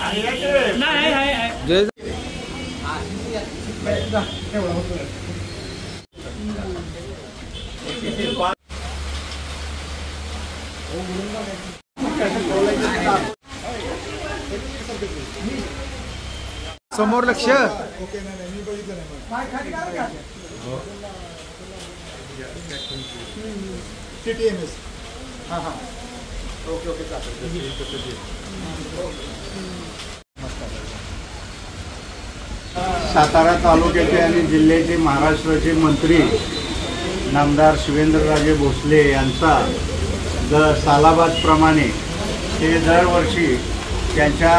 जय समोर लक्ष TTMS okay okay Satara तालुक्याचे आणि जिल्ह्याचे महाराष्ट्राचे मंत्री नामदार शिवेंद्रराजे भोसले यांचा सालाबादप्रमाणे ते दरवर्षी त्यांच्या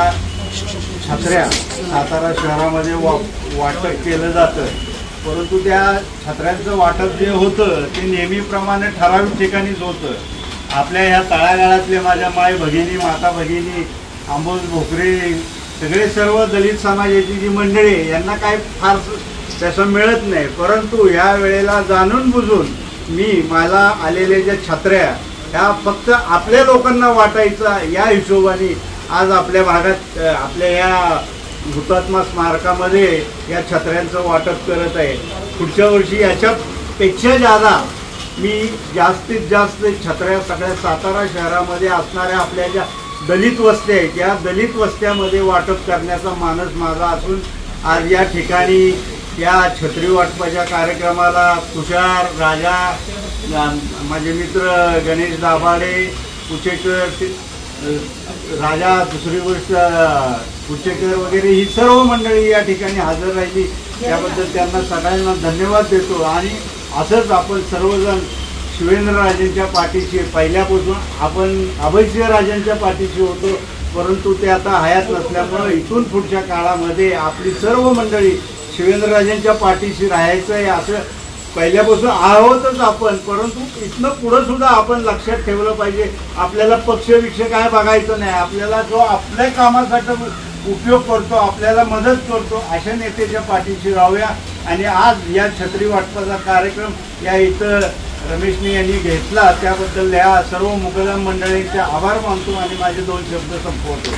छत्र्या सातारा शहरामध्ये वाटप केलं जातं, परंतु त्या छत्र्यांचं वाटप जे होतं ते नेहमीप्रमाणे ठराविक ठिकाणीच होतं. आपल्या ह्या तळागाळातले माझ्या माय भगिनी माता भगिनी आंबोज भोकरे सगळे सर्व दलित समाजाची जी मंडळी यांना काय फार त्याचं मिळत नाही, परंतु ह्या वेळेला जाणून बुजून मी मला आलेल्या ज्या छत्र्या ह्या फक्त आपल्या लोकांना वाटायचा या हिशोबाने आज आपल्या भागात आपल्या या हुतात्मा स्मारकामध्ये या छत्र्यांचं वाटप करत आहे. पुढच्या वर्षी याच्यापेक्षा जादा मी जास्तीत जास्त छत्र्या सगळ्या सातारा शहरामध्ये असणाऱ्या आपल्या ज्या दलित वस्त्या आहेत या दलित वस्त्यामध्ये वाटप करण्याचा मानस माझा असून आज या ठिकाणी या छत्री वाटपाच्या कार्यक्रमाला तुषार राजा माझे मित्र गणेश दाभाडे कुचेकर राजा दुसरी गोष्ट कुचेकर वगैरे ही सर्व मंडळी या ठिकाणी हजर राहिली, त्याबद्दल त्यांना सगळ्यांना धन्यवाद देतो. आणि असंच आपण सर्वजण शिवेंद्रराजेंच्या पाठीशी पहिल्यापासून आपण अभयसिंह राजांच्या पाठीशी होतो, परंतु ते आता हयात नसल्यामुळे इथून पुढच्या काळामध्ये आपली सर्व मंडळी शिवेंद्रराजेंच्या पाठीशी राहायचं आहे असं पहिल्यापासून आहोतच आपण, परंतु इथनं पुढं सुद्धा आपण लक्षात ठेवलं पाहिजे. आपल्याला पक्ष काय बघायचं नाही, आपल्याला जो आपल्या कामासाठी उपयोग करतो आपल्याला मदत करतो अशा नेत्याच्या पाठीशी राहूया. आणि आज या छत्री वाटपाचा कार्यक्रम या इथं रमेशने यांनी घेतला त्याबद्दल या सर्व मुकदम मंडळींचे आभार मानतो आणि माझे 2 शब्द संपवतो.